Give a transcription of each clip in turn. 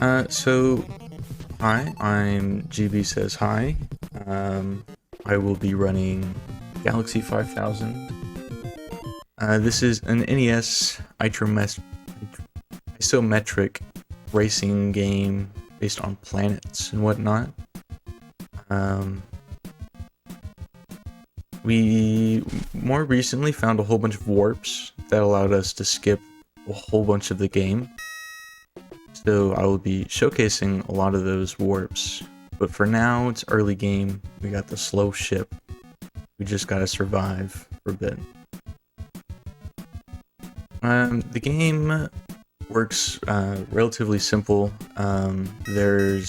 Hi, I'm GBsaysHi. I will be running Galaxy 5000. This is an NES isometric racing game based on planets and whatnot. We more recently found a whole bunch of warps that allowed us to skip a whole bunch of the game. So I will be showcasing a lot of those warps, but for now it's early game. We got the slow ship. We just gotta survive for a bit. The game works relatively simple. You're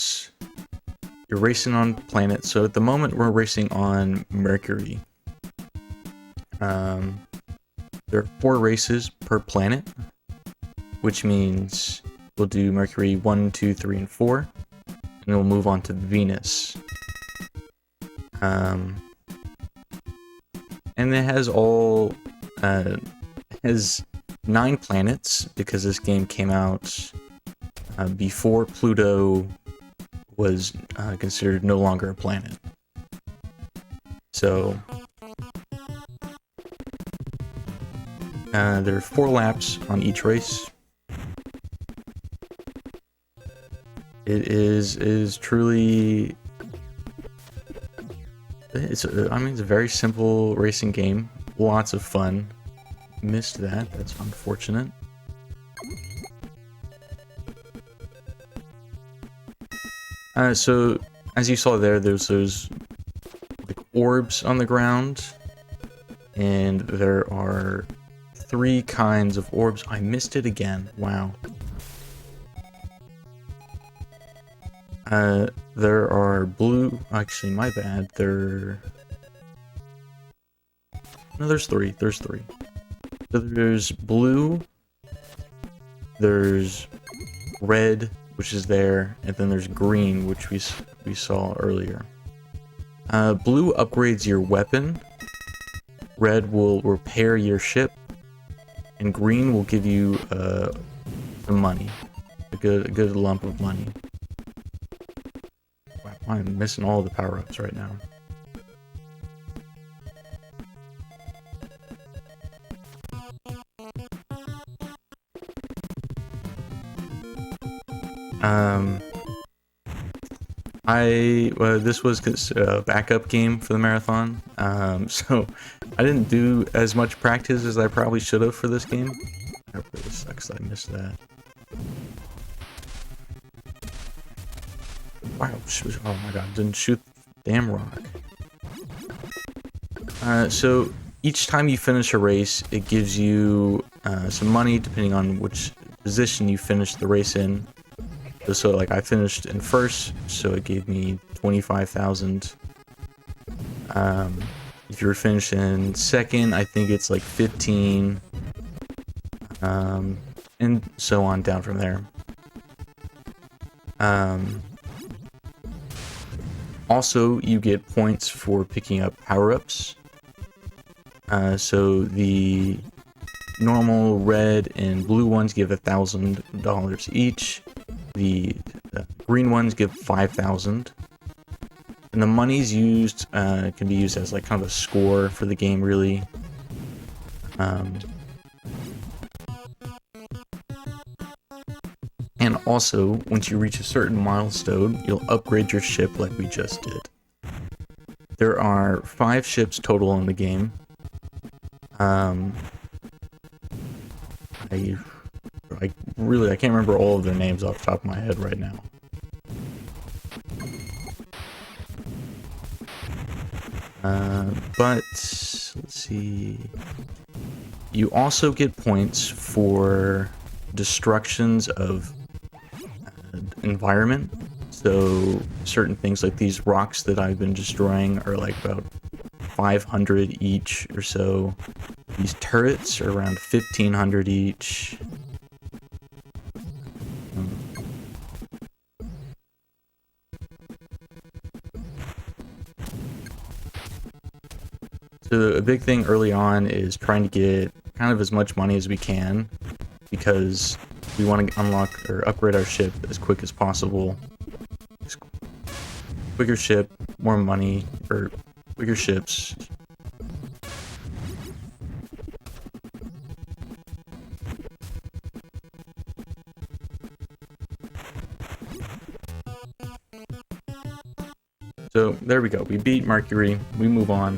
racing on planets. So at the moment we're racing on Mercury. There are 4 races per planet, which means we'll do Mercury 1, 2, 3, and 4, and then we'll move on to Venus. And it has 9 planets because this game came out before Pluto was considered no longer a planet. So there are 4 laps on each race. It is truly. It's a very simple racing game. Lots of fun. Missed that. That's unfortunate. So as you saw there, there's those like orbs on the ground, and there are 3 kinds of orbs. I missed it again. Wow. There are blue. Actually, my bad. No, there's 3. There's 3. So there's blue. There's red, which is there, and then there's green, which we saw earlier. Blue upgrades your weapon. Red will repair your ship, and green will give you some money, a good lump of money. Wow, I'm missing all the power-ups right now. This was a backup game for the marathon, so I didn't do as much practice as I probably should have for this game. That really sucks that I missed that. Wow, oh my god, didn't shoot the damn rock. So each time you finish a race, it gives you some money depending on which position you finish the race in. So like I finished in first, so it gave me 25,000. If you were finished in second, I think it's like 15, and so on down from there. Also, you get points for picking up power-ups. So the normal red and blue ones give $1,000 each. The green ones give 5,000, and the monies used can be used as like kind of a score for the game, really. And also, once you reach a certain milestone, you'll upgrade your ship like we just did. There are 5 ships total in the game. I can't remember all of their names off the top of my head right now. But let's see. You also get points for destructions of environment. So certain things like these rocks that I've been destroying are like about 500 each or so. These turrets are around 1,500 each. So a big thing early on is trying to get kind of as much money as we can, because We want to unlock or upgrade our ship as quick as possible. Just quicker ship, more money, or quicker ships. So there we go. We beat Mercury. We move on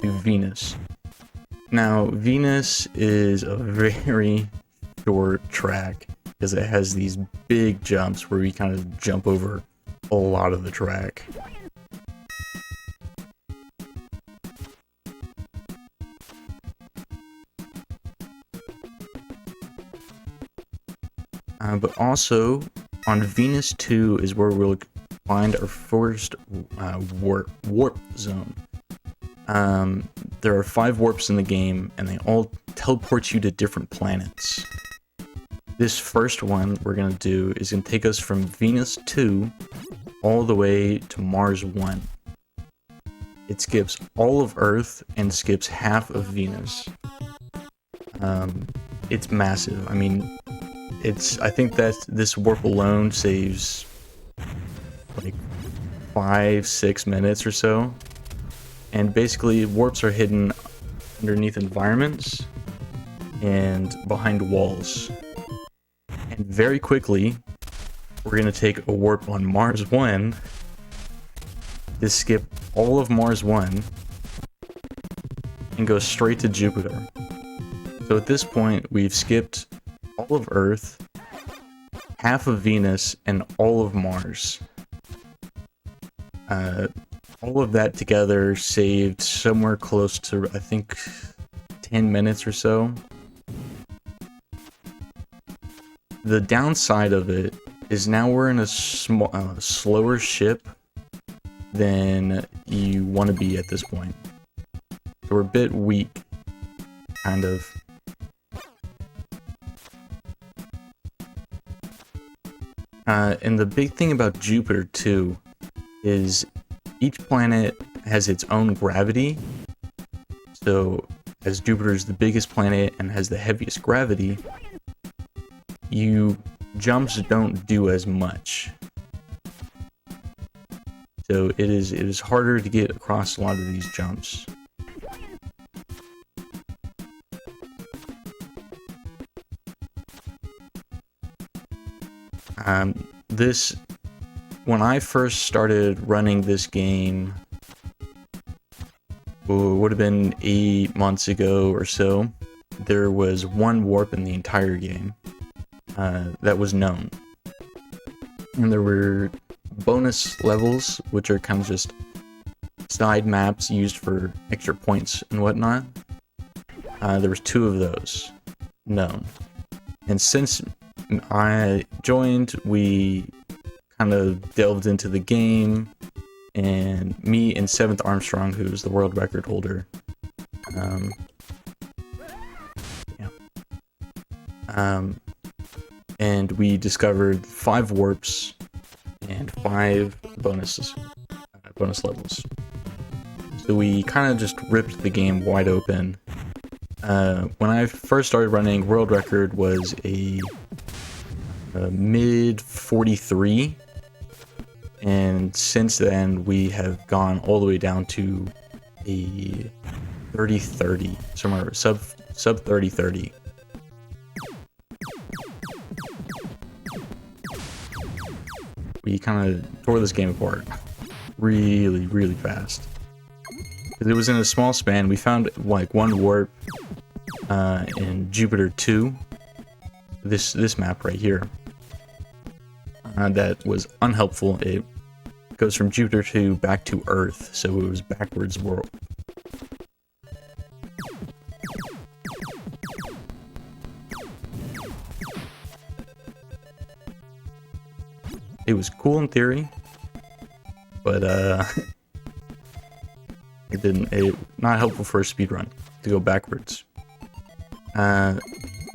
to Venus. Now, Venus is a very short track because it has these big jumps where we kind of jump over a lot of the track. But also, on Venus 2 is where we'll find our first warp zone. There are 5 warps in the game, and they all teleport you to different planets. This first one we're going to do is going to take us from Venus 2 all the way to Mars 1. It skips all of Earth and skips half of Venus. It's massive. I mean, I think that this warp alone saves like 5-6 minutes or so. And basically, warps are hidden underneath environments and behind walls. And very quickly, we're going to take a warp on Mars 1 to skip all of Mars 1 and go straight to Jupiter. So at this point, we've skipped all of Earth, half of Venus, and all of Mars. All of that together saved somewhere close to, I think, 10 minutes or so. The downside of it is now we're in a slower ship than you want to be at this point. So we're a bit weak, kind of. And the big thing about Jupiter, too, is each planet has its own gravity. So, as Jupiter is the biggest planet and has the heaviest gravity, jumps don't do as much. So it is harder to get across a lot of these jumps. When I first started running this game, it would have been 8 months ago or so, there was one warp in the entire game that was known. And there were bonus levels, which are kind of just side maps used for extra points and whatnot. There was 2 of those known. And since I joined, we kind of delved into the game, and me and 7th Armstrong, who's the world record holder, and we discovered 5 warps and 5 bonus levels. So we kind of just ripped the game wide open. When I first started running, world record was a mid 43, and since then we have gone all the way down to a 30-30, somewhere sub 30-30. We kind of tore this game apart really fast. It was in a small span. We found like one warp in Jupiter 2, this map right here, that was unhelpful. It goes from Jupiter 2 back to Earth, so it was backwards world. It was cool in theory, but not helpful for a speedrun to go backwards.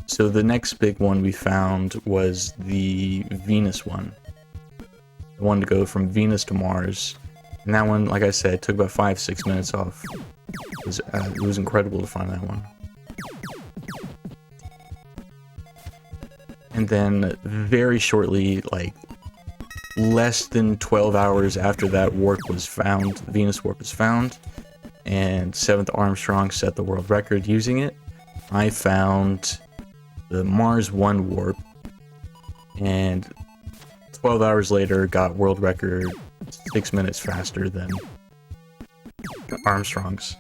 So the next big one we found was the Venus one. The one to go from Venus to Mars. And that one, like I said, took about 5-6 minutes off. It was incredible to find that one. And then very shortly, like less than 12 hours after that warp was found, the Venus warp was found, and 7th Armstrong set the world record using it, I found the Mars 1 warp, and 12 hours later got world record 6 minutes faster than Armstrong's.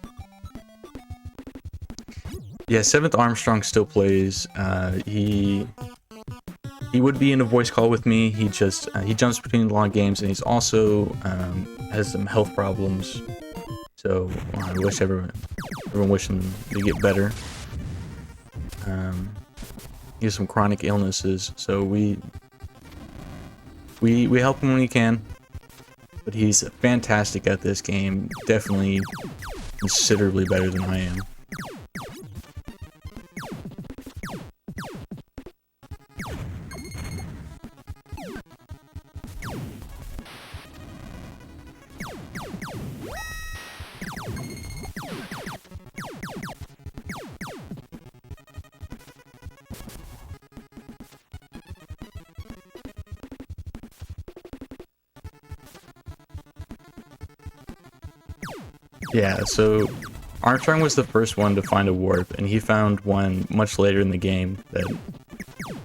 Yeah, 7th Armstrong still plays. He would be in a voice call with me. He just he jumps between long games, and he's also has some health problems. So I wish everyone wish him to get better. He has some chronic illnesses, so we help him when we can. But he's fantastic at this game. Definitely considerably better than I am. Yeah, so Armstrong was the first one to find a warp, and he found one much later in the game that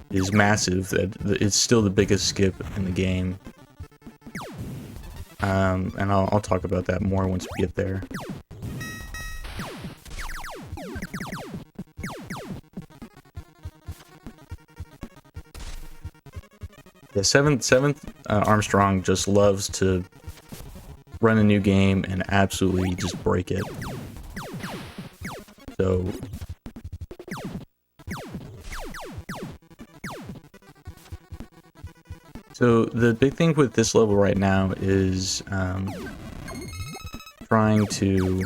is massive, that it's still the biggest skip in the game. And I'll talk about that more once we get there. Yeah, 7th Armstrong just loves to run a new game and absolutely just break it. So the big thing with this level right now is trying to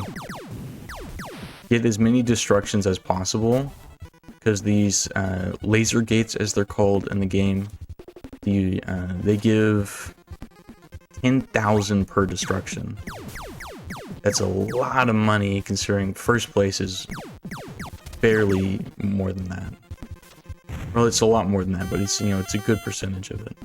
get as many destructions as possible, because these laser gates, as they're called in the game, they give 10,000 per destruction. That's a lot of money, considering first place is barely more than that. Well, it's a lot more than that, but it's, you know, it's a good percentage of it.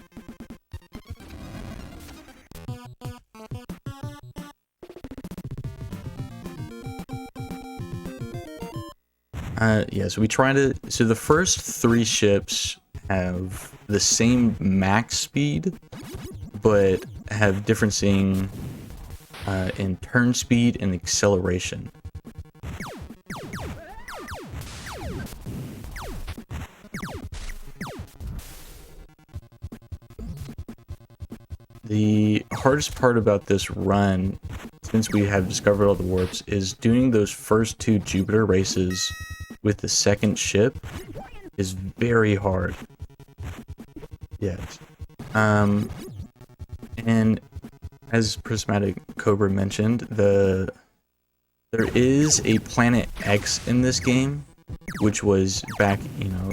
Yeah, so we try to... So the first 3 ships have the same max speed, but have differencing in turn speed and acceleration. The hardest part about this run, since we have discovered all the warps, is doing those first 2 Jupiter races with the second ship is very hard. Yes. And as Prismatic Cobra mentioned, there is a Planet X in this game, which was back, you know,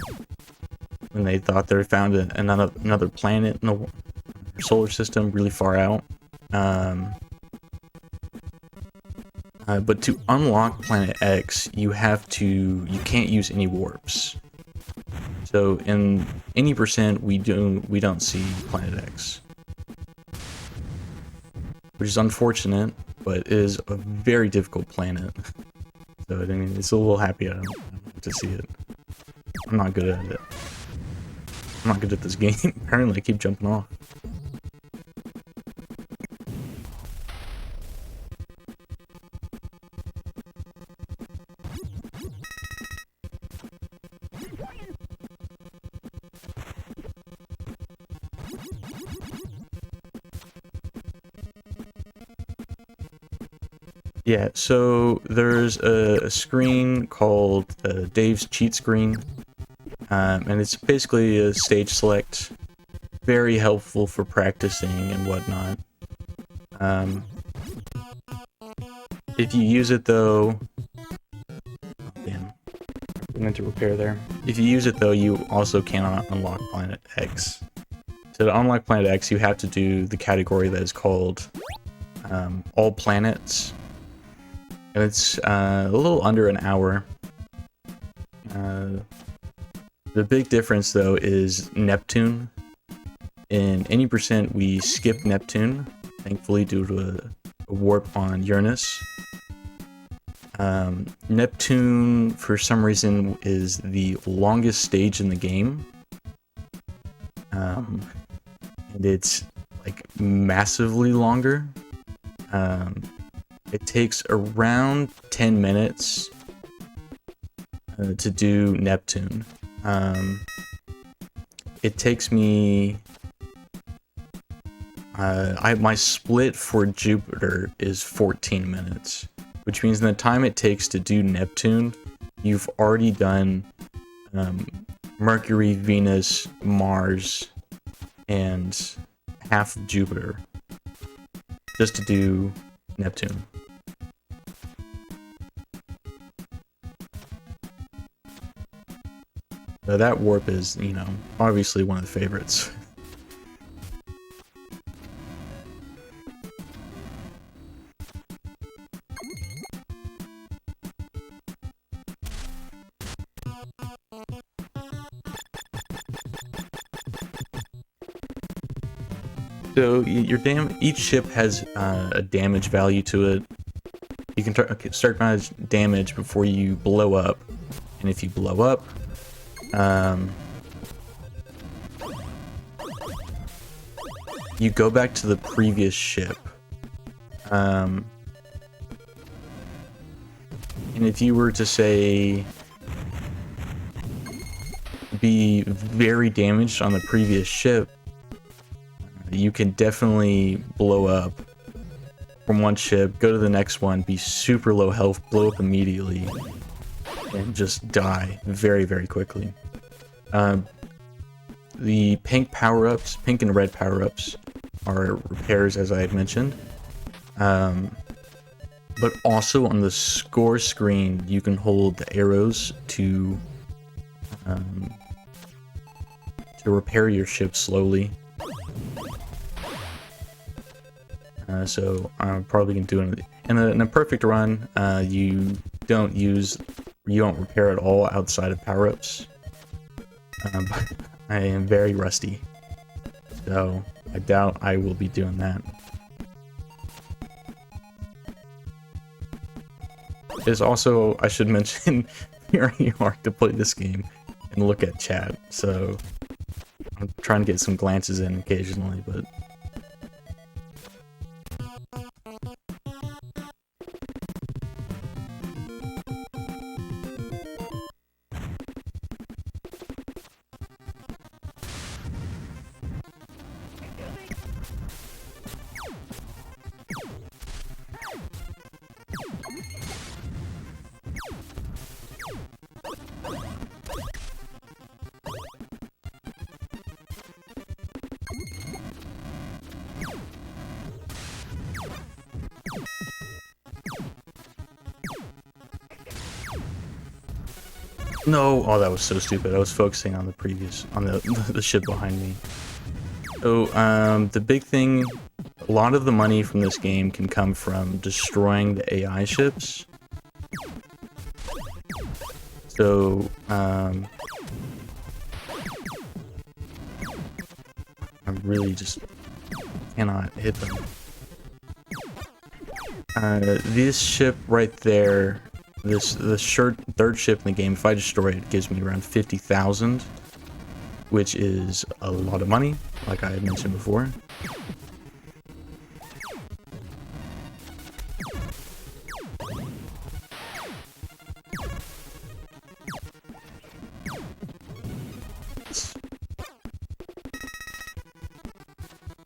when they thought they found another planet in the solar system really far out. But to unlock Planet X, you can't use any warps. So in any percent, we don't see Planet X, which is unfortunate, but it is a very difficult planet. So I mean, it's a little happy I don't get to see it. I'm not good at it. I'm not good at this game. Apparently, I keep jumping off. Yeah, so there's a screen called Dave's Cheat Screen, and it's basically a stage select, very helpful for practicing and whatnot. If you use it though, damn, I meant to repair there. If you use it though, you also cannot unlock Planet X. So to unlock Planet X, you have to do the category that is called All Planets. And it's a little under an hour. The big difference though is Neptune. In any percent, we skip Neptune, thankfully due to a warp on Uranus. Neptune, for some reason, is the longest stage in the game. And it's like massively longer. It takes around 10 minutes to do Neptune. It takes me... my split for Jupiter is 14 minutes, which means in the time it takes to do Neptune, you've already done Mercury, Venus, Mars, and half of Jupiter just to do Neptune. So that warp is, you know, obviously one of the favorites. So each ship has a damage value to it. You can start damage before you blow up, and if you blow up, you go back to the previous ship. And if you were to say be very damaged on the previous ship, you can definitely blow up from one ship, go to the next one, be super low health, blow up immediately, and just die very, very quickly. The pink power-ups, pink and red power-ups, are repairs, as I had mentioned. But also on the score screen, you can hold the arrows to repair your ship slowly. So I'm probably gonna do it in a perfect run. You don't repair at all outside of power-ups. But I am very rusty, so I doubt I will be doing that. It's also, I should mention, very hard to play this game and look at chat, so I'm trying to get some glances in occasionally, but no! Oh, that was so stupid. I was focusing on the ship behind me. So, the big thing, a lot of the money from this game can come from destroying the AI ships. So, I really just cannot hit them. This ship right there, the third ship in the game, if I destroy it, gives me around 50,000, which is a lot of money, like I had mentioned before.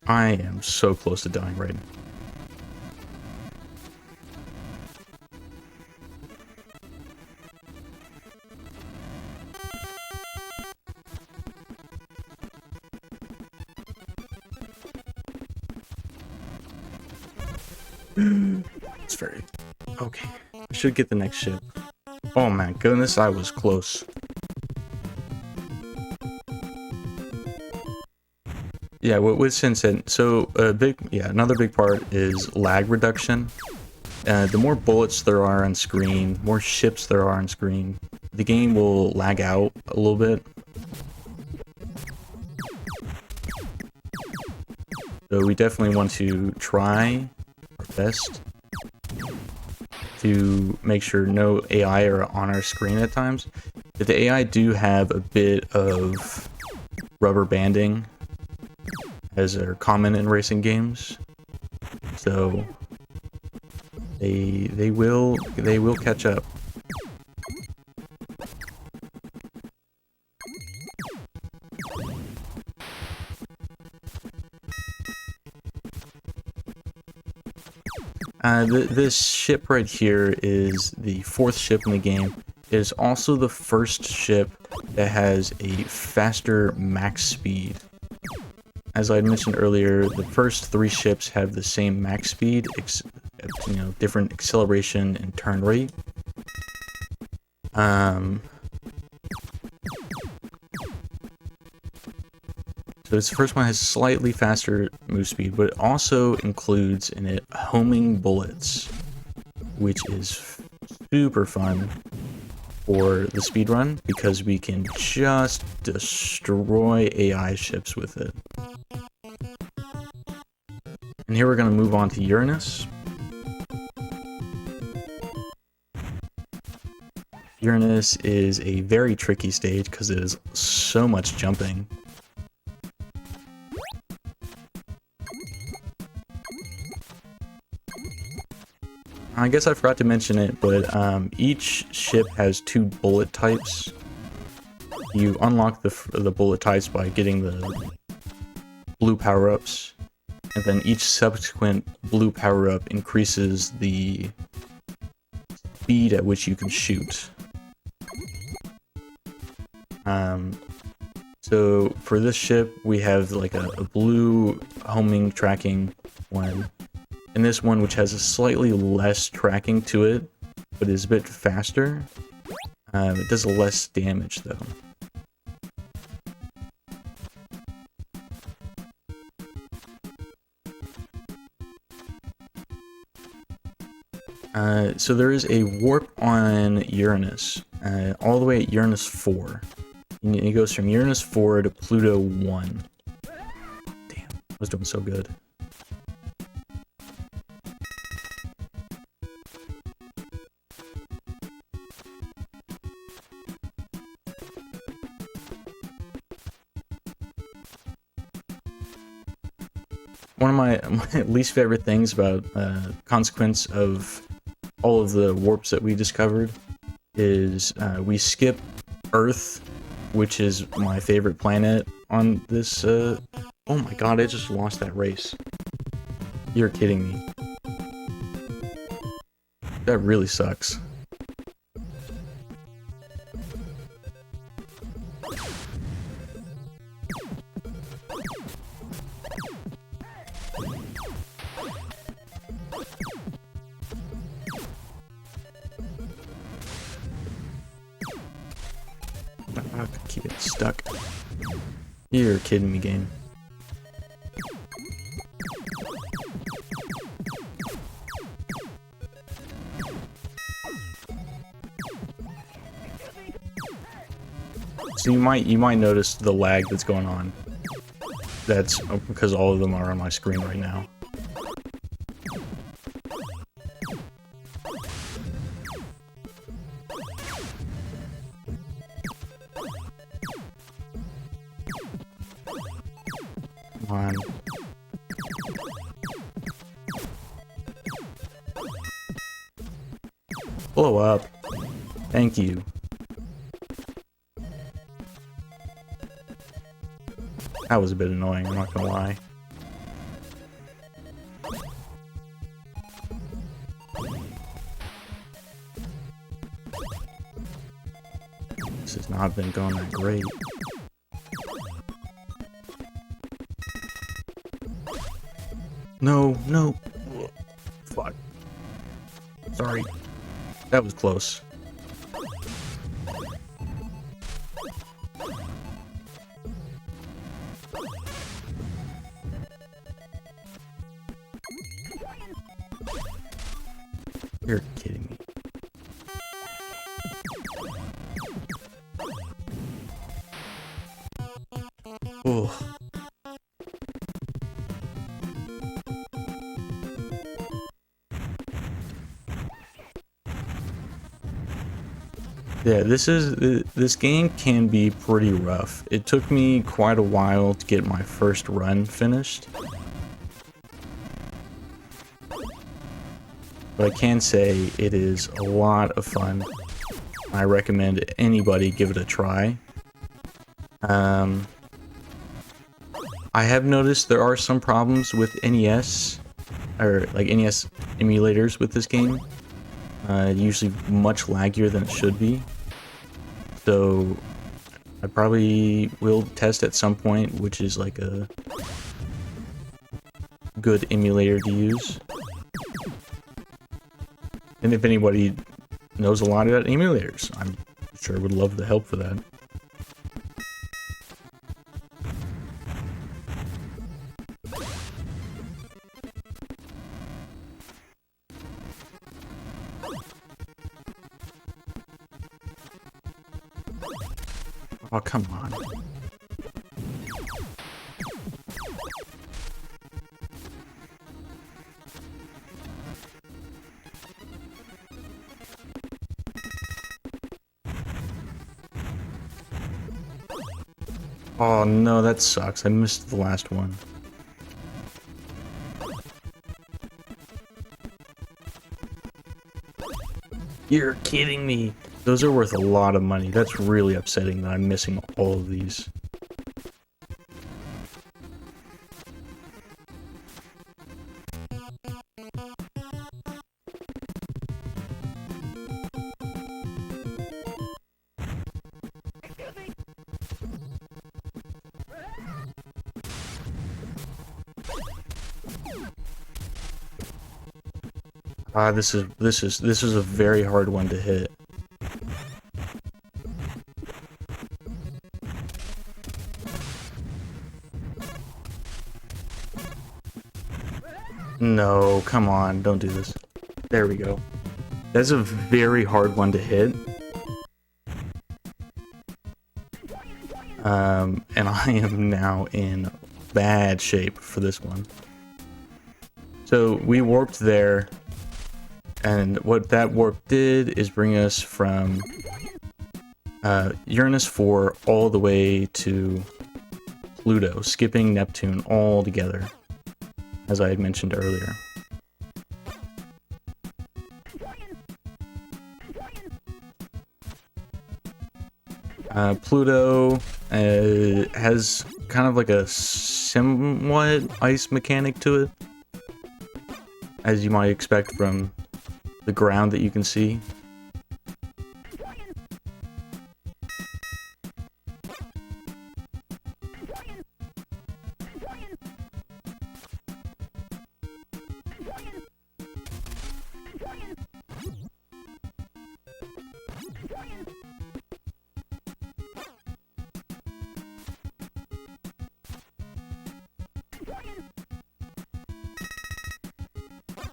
I am so close to dying right now. It's very... okay. I should get the next ship. Oh my goodness, I was close. Yeah, with Sensen, so another big part is lag reduction. The more bullets there are on screen, more ships there are on screen, the game will lag out a little bit. So we definitely want to try our best to make sure no AI are on our screen at times. But the AI do have a bit of rubber banding, as are common in racing games. So they will catch up. This ship right here is the 4th ship in the game. It is also the first ship that has a faster max speed. As I mentioned earlier, the first 3 ships have the same max speed, different acceleration and turn rate. So this first one has slightly faster move speed, but it also includes in it homing bullets, which is super fun for the speedrun because we can just destroy AI ships with it. And here we're going to move on to Uranus. Uranus is a very tricky stage because it is so much jumping. I guess I forgot to mention it, but each ship has 2 bullet types. You unlock the bullet types by getting the blue power-ups, and then each subsequent blue power-up increases the speed at which you can shoot. So for this ship, we have like a blue homing tracking one. And this one, which has a slightly less tracking to it, but is a bit faster. It does less damage, though. So there is a warp on Uranus, all the way at Uranus 4. And it goes from Uranus 4 to Pluto 1. Damn, I was doing so good. One of my least favorite things about consequence of all of the warps that we discovered is we skip Earth, which is my favorite planet on this. Oh my god, I just lost that race. You're kidding me. That really sucks. Keep it stuck. You're kidding me, game. So you might notice the lag that's going on. That's because all of them are on my screen right now. Come on. Blow up. Thank you. That was a bit annoying, I'm not gonna lie. This has not been going that great. No, no. Fuck. Sorry. That was close. You're kidding me. Oh. Yeah, this game can be pretty rough. It took me quite a while to get my first run finished. But I can say it is a lot of fun. I recommend anybody give it a try. I have noticed there are some problems with NES, or like NES emulators with this game. Usually much laggier than it should be. So I probably will test at some point, which is like a good emulator to use. And if anybody knows a lot about emulators, I'm sure would love the help for that. Oh, come on. Oh no, that sucks. I missed the last one. You're kidding me. Those are worth a lot of money. That's really upsetting that I'm missing all of these. This is a very hard one to hit. No, come on, don't do this. There we go. That's a very hard one to hit. And I am now in bad shape for this one. So we warped there, and what that warp did is bring us from Uranus 4 all the way to Pluto, skipping Neptune altogether, as I had mentioned earlier. Pluto has kind of like a somewhat ice mechanic to it, as you might expect from the ground that you can see.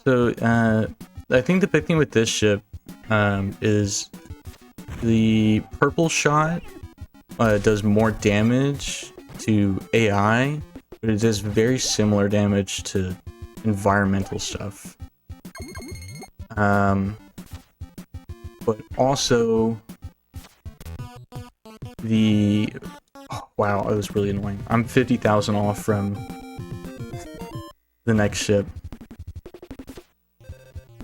So, I think the big thing with this ship is the purple shot does more damage to AI, but it does very similar damage to environmental stuff. But also the... Oh, wow, that was really annoying. I'm 50,000 off from the next ship.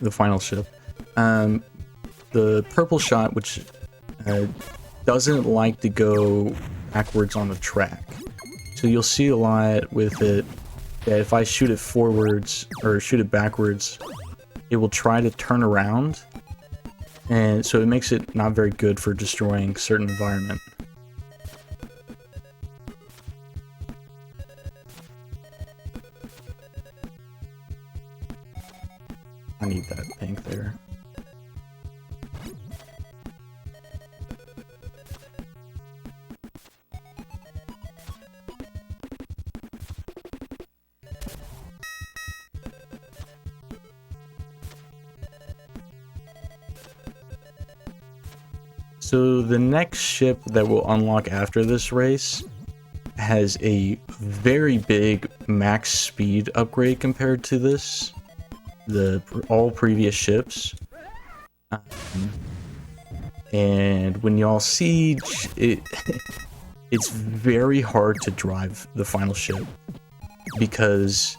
The final ship. The purple shot, which doesn't like to go backwards on the track. So you'll see a lot with it that if I shoot it forwards or shoot it backwards, it will try to turn around. And so it makes it not very good for destroying certain environment. I need that pink there. So the next ship that will unlock after this race has a very big max speed upgrade compared to this. All previous ships. And when y'all siege, it's very hard to drive the final ship because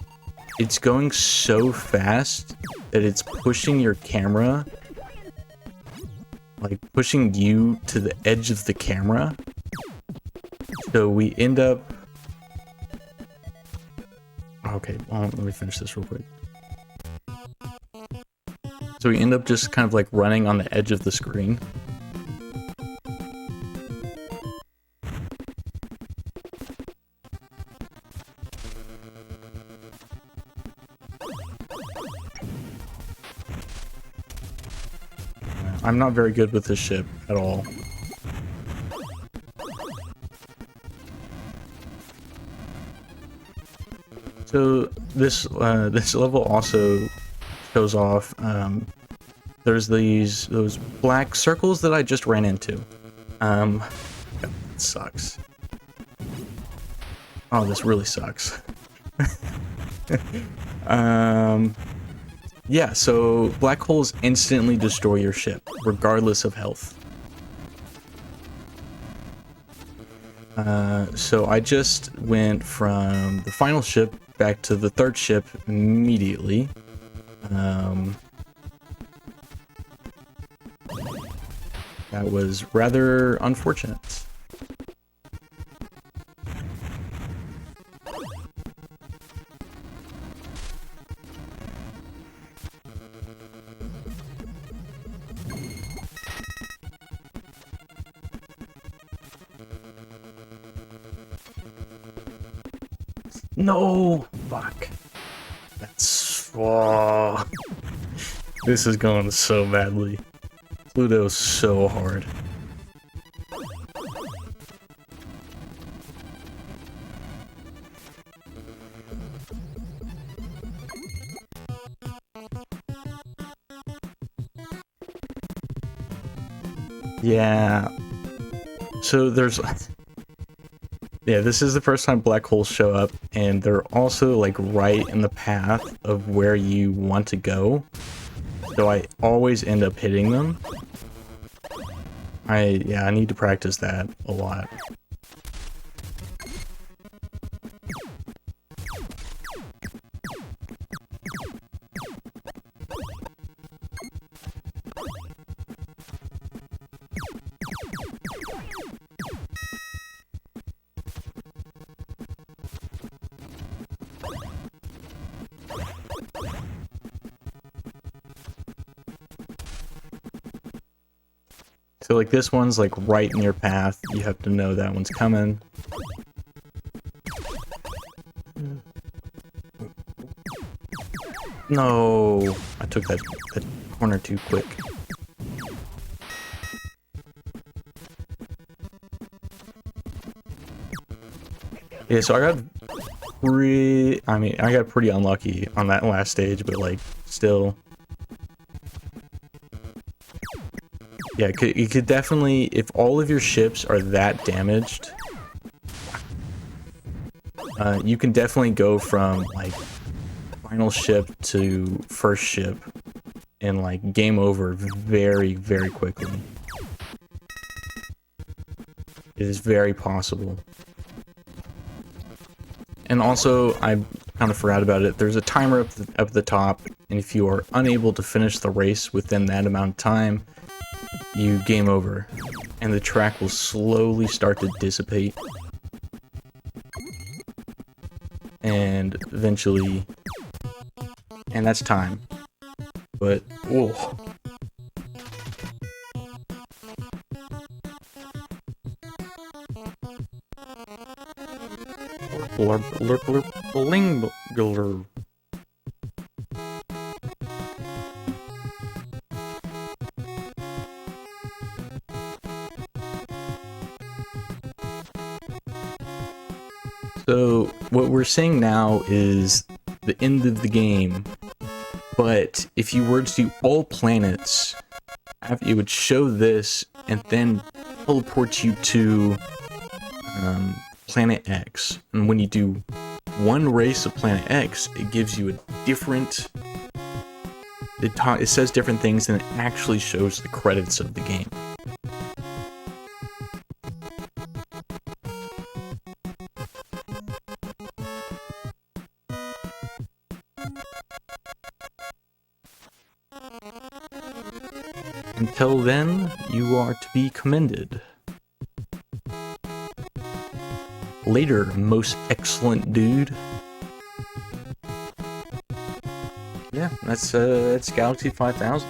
it's going so fast that it's pushing your camera, like pushing you to the edge of the camera. So we end up... Okay, well, let me finish this real quick. So we end up just kind of like running on the edge of the screen. I'm not very good with this ship at all. So this level also shows off. There's those black circles that I just ran into. It sucks. Oh, this really sucks. Yeah, so black holes instantly destroy your ship, regardless of health. So I just went from the final ship back to the third ship immediately. That was rather unfortunate. No! Fuck. That's... Oh. This is going so badly. Pluto's so hard. Yeah. So there's... Yeah, this is the first time black holes show up, and they're also like right in the path of where you want to go. So I always end up hitting them. I need to practice that a lot. So like this one's like right in your path, you have to know that one's coming. No, I took that corner too quick. Yeah, so I got pretty unlucky on that last stage, but like still. Yeah, you could definitely, if all of your ships are that damaged, you can definitely go from like final ship to first ship and like game over very, very quickly. It is very possible. And also, I kind of forgot about it, there's a timer up at the top, and if you are unable to finish the race within that amount of time, you game over, and the track will slowly start to dissipate. And eventually, and that's time. But, whoa. So, what we're seeing now is the end of the game, but if you were to do all planets, it would show this and then teleport you to Planet X. And when you do one race of Planet X, it gives you a different... It says different things and it actually shows the credits of the game. Until then, you are to be commended. Later, most excellent dude. Yeah, that's Galaxy 5000.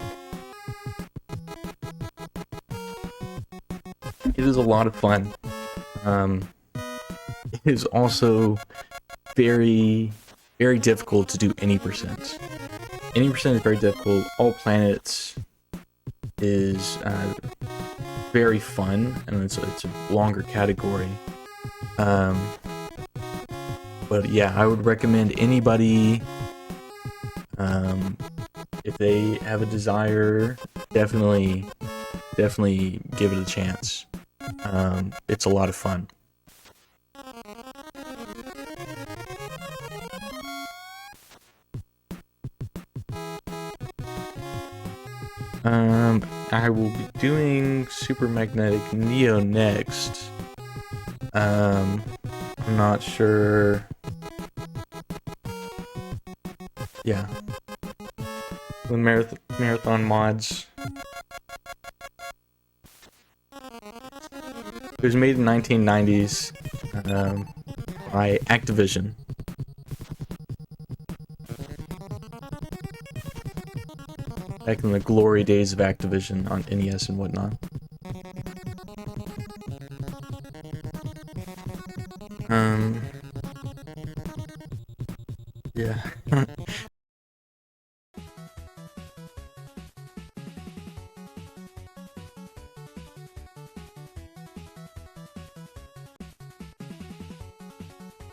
It is a lot of fun. It is also very, very difficult to do any percent. Any percent is very difficult. All planets is very fun, and it's a longer category. But yeah, I would recommend anybody, if they have a desire, definitely give it a chance. It's a lot of fun. I will be doing Super Magnetic Neo next. I'm not sure. Yeah. The marathon mods. It was made in the 1990s by Activision. Back in the glory days of Activision on NES and whatnot. Yeah.